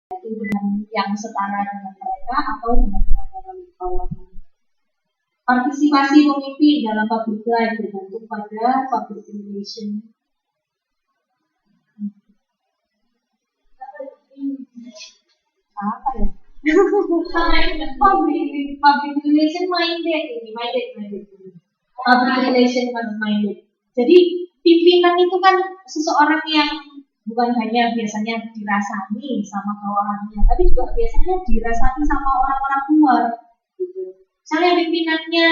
itu dengan yang setara dengan mereka atau dengan bawahan. Partisipasi pemimpin dalam public life bergantung pada public relation. Apa ya? public relation minded. Public relation minded. Jadi pimpinan itu kan seseorang yang bukan hanya biasanya dirasani sama bawahannya, tapi juga biasanya dirasani sama orang-orang luar. Gitu. Misalnya pimpinannya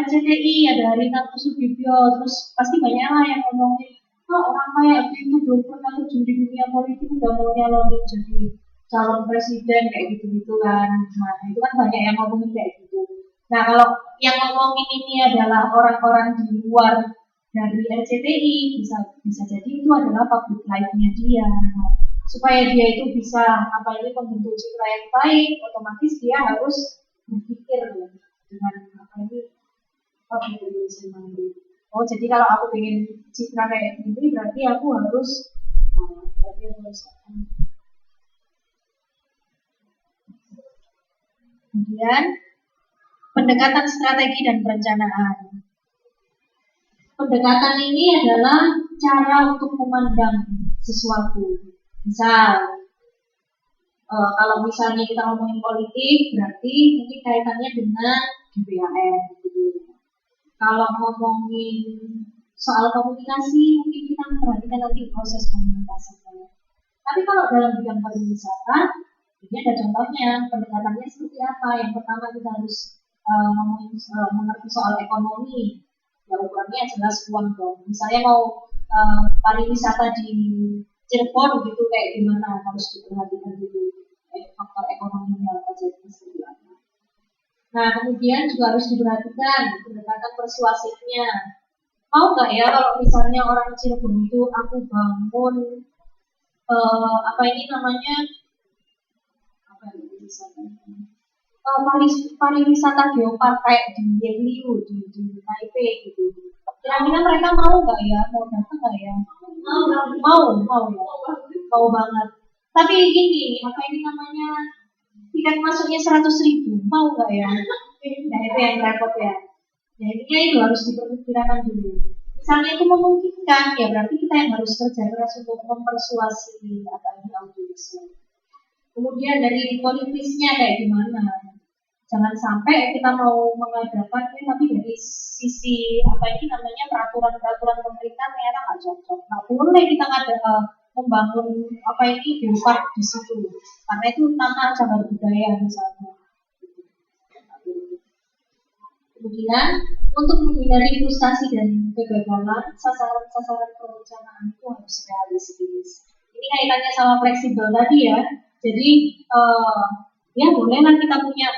RCTI ada Haritanu Sudibyo, terus pasti banyak lah yang ngomongin, orang kayak itu belum pernah terjun di dunia politik udah mau nyalonin jadi calon presiden kayak gitu-gitu kan. Nah itu kan banyak yang ngomongin kayak gitu. Nah kalau yang ngomongin ini adalah orang-orang di luar dari RCTI, bisa jadi itu adalah public life-nya dia. Nah, supaya dia itu bisa membentuk citra yang baik, otomatis dia harus berpikir dengan public relation mandate. Oh jadi kalau aku ingin citra kayak gini berarti aku harus kemudian pendekatan strategi dan perencanaan. Pendekatan ini adalah cara untuk memandang sesuatu. Misal, kalau misalnya kita ngomongin politik, berarti mungkin kaitannya dengan GBHN. Gitu. Kalau ngomongin soal komunikasi, mungkin kita memperhatikan nanti proses komunikasinya. Tapi kalau dalam bidang pariwisata, ini ada contohnya, pendekatannya seperti apa. Yang pertama kita harus mengerti soal ekonomi. Ya ukurannya jelas uang dong. Misalnya mau pariwisata di Cirebon gitu kayak gimana, harus diperhatikan dulu faktor ekonominya apa jadi seperti apa. Nah kemudian juga harus diperhatikan pendekatan persuasifnya. Mau nggak ya kalau misalnya orang Cirebon itu aku bangun pariwisata geopark kayak di Yenliu di Taipei gitu. Kira-kira mereka mau nggak ya? Mau datang nggak ya? Mau banget. Tapi gini, tiket masuknya 100.000, mau nggak ya? Nah itu yang repot ya. Nah intinya itu harus diperkirakan dulu. Misalnya itu memungkinkan, ya berarti kita yang harus kerja keras untuk mempersuasi audiensnya. Kemudian dari politisnya kayak gimana? Jangan sampai kita mau mengadakan tapi dari sisi peraturan pemerintah ternyata nggak cocok. Nggak boleh kita membangun geopark di situ, karena itu tanah cagar budaya misalnya. Kemudian untuk menghindari frustasi dan kegagalan, sasaran perencanaan itu harus realistis. Ini kaitannya sama fleksibel tadi ya. Jadi ya bolehlah kita punya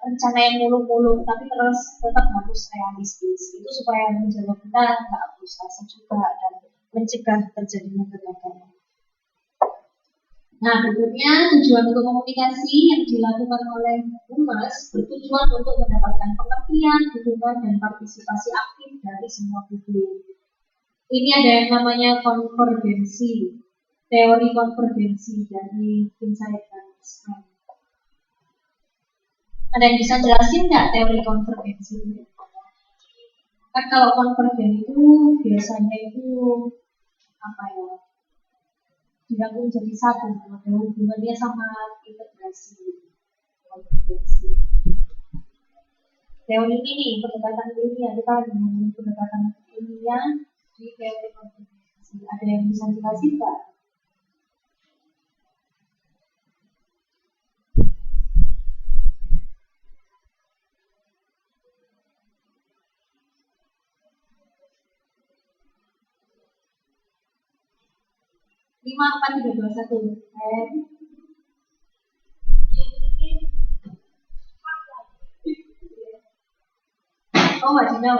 rencana yang muluk-muluk, tapi terus tetap harus realistis. Itu supaya menjaga kita nggak frustasi juga dan mencegah terjadinya kegagalan. Nah, berikutnya tujuan untuk komunikasi yang dilakukan oleh Humas bertujuan untuk mendapatkan pengertian, dukungan, dan partisipasi aktif dari semua pihak. Ini ada yang namanya konvergensi, teori konvergensi dari Insight dan Strength. Ada yang bisa jelasin nggak teori konvergensi ini? Kan kalau konvergen itu biasanya itu digabung jadi satu, ada hubungannya sama integrasi. Konvergensi. Teori ini pendekatan ilmiah, kita dengan pendekatan ilmiah di teori konvergensi. Ada yang bisa jelasin nggak? Lima, 4, 3, 2, 1. Oh, wajibnya.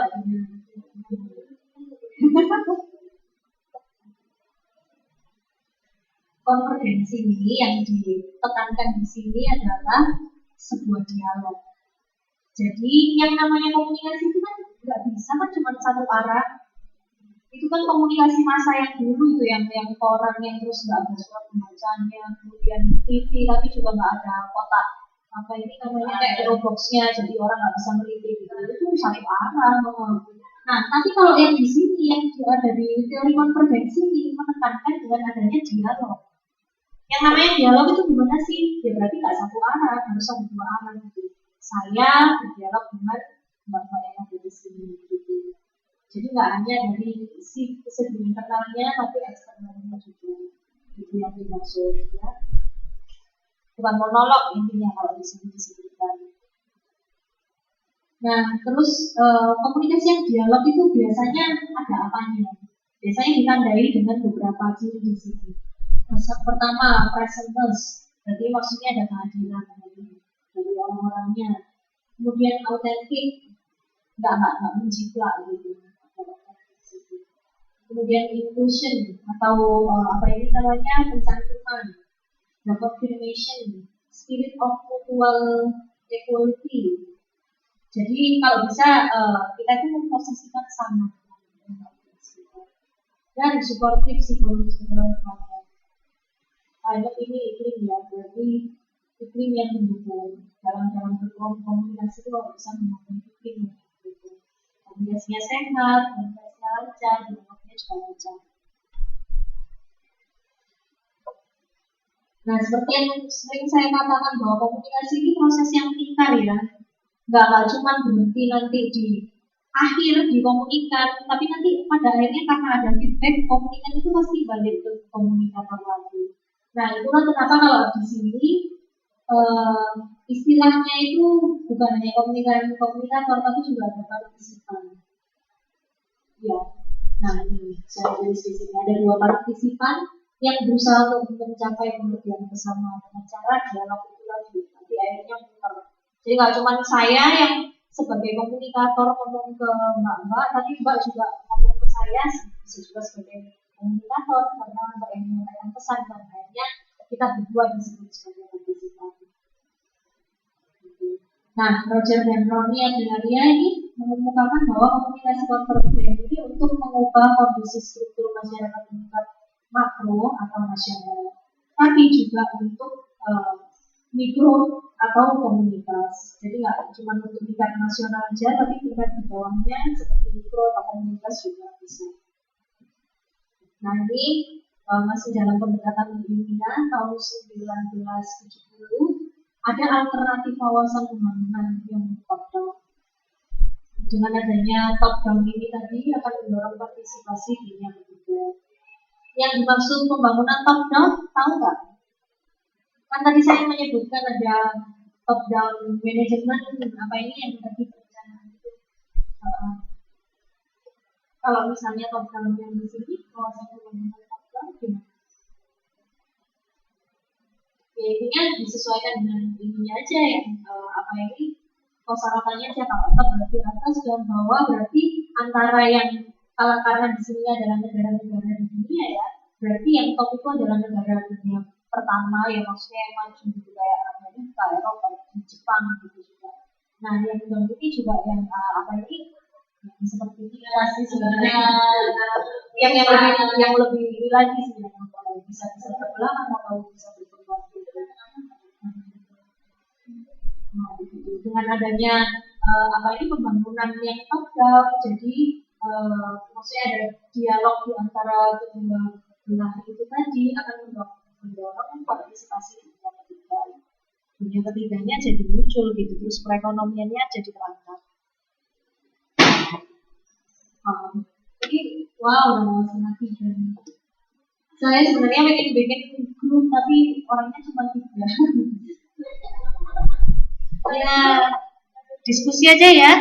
Konvergensi ini yang ditekankan di sini adalah sebuah dialog. Jadi yang namanya komunikasi itu kan nggak bisa kan cuma satu arah. Itu kan komunikasi massa yang dulu itu yang koran yang terus nggak ada surat pembacanya, kemudian TV tapi juga nggak ada kotak apa ini namanya kayak boxnya, jadi orang nggak bisa melipir gitu. Itu satu arah. Nah, tapi kalau yang di sini yang ada di teori konvergensi ini menekankan dengan adanya dialog. Yang namanya dialog itu gimana sih? Ya berarti nggak satu arah, harus ada dua arah gitu. Saya berdialog dengan mbak-mbak yang ada di sini gitu. Jadi nggak hanya dari segi internalnya, tapi eksternalnya juga. Itu yang dimaksud ya. Bukan monolog intinya kalau di sini disebutkan. Nah, terus komunikasi yang dialog itu biasanya ada apanya? Biasanya ditandai dengan beberapa ciri di sini. Pertama, presentness, berarti maksudnya ada kehadiran dari orang-orangnya. Kemudian autentik, nggak menjiplak gitu. Kemudian inclusion atau apa ini namanya pencantuman, confirmation, spirit of mutual equality. Jadi kalau bisa kita itu memposisikan sama dan supportive psychological climate ini iklim ya, berarti iklim yang mendukung dalam berkomunikasi itu kalau bisa membangun iklim yang mendukung. Komunikasinya sehat, komunikasinya lancar, dialognya juga lancar. Nah, seperti yang sering saya katakan bahwa komunikasi ini proses yang lingkar ya. Nggak cuma berhenti nanti di akhir di komunikan, tapi nanti pada akhirnya karena ada feedback, komunikan itu pasti balik ke komunikator lagi. Nah, itulah kenapa kalau di sini istilahnya itu bukan hanya komunikator, tapi juga ada partisipan. Ya, nah ini saya tulis di sini ada dua partisipan yang berusaha untuk mencapai pengertian bersama dengan cara dialog itu lagi. Nanti akhirnya muter. Jadi nggak cuma saya yang sebagai komunikator ngomong ke mbak-mbak, tapi mbak juga ngomong ke saya, bisa juga sebagai komunikator karena mbak yang menyampaikan pesan dan akhirnya kita berdua disebut sebagai partisipan. Nah, Roger dan Ronnie Adelaria ini mengemukakan bahwa komunikasi konvergen ini untuk mengubah kondisi struktur masyarakat tingkat makro atau nasional, tapi juga untuk mikro atau komunitas. Jadi nggak cuma untuk tingkat nasional aja, tapi tingkat di bawahnya seperti mikro atau komunitas juga bisa. Nah ini masih dalam pendekatan ilmiah tahun 1970 ada alternatif wawasan pembangunan yang top down. Dengan adanya top down ini tadi akan mendorong partisipasi di yang ketiga. Yang dimaksud pembangunan top down tahu nggak? Kan tadi saya menyebutkan ada top down manajemen, apa ini yang tadi perencanaan itu. Kalau misalnya top down yang di sini, wawasan pembangunan top down gimana? Ya intinya disesuaikan dengan ininya aja yang apa ini kosakatanya aja. Kalau top berarti atas dan bawah berarti antara yang kalau karena di sini adalah negara-negara di dunia ya, berarti yang top itu adalah negara dunia pertama yang maksudnya yang maju gitu kayak Amerika, Eropa, Jepang gitu juga. Nah yang down ini juga yang apa ini yang seperti ini pasti sebenarnya yang lebih ini lagi sebenarnya kalau bisa terbelakang atau bisa berkembang gitu. Nah, gitu. Dengan adanya apa ini pembangunan yang top down, jadi maksudnya ada dialog di antara kedua belah itu tadi akan mendorong partisipasi di dunia ketiga. Dunia ketiganya jadi muncul gitu, terus perekonomiannya jadi terangkat. Jadi wow, sangat tiga. Saya sebenarnya bikin grup tapi orangnya cuma 3. Ya diskusi aja ya.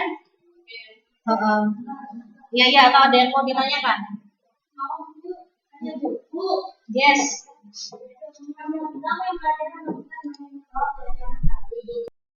Ya kalau ada yang mau ditanyakan. Yes.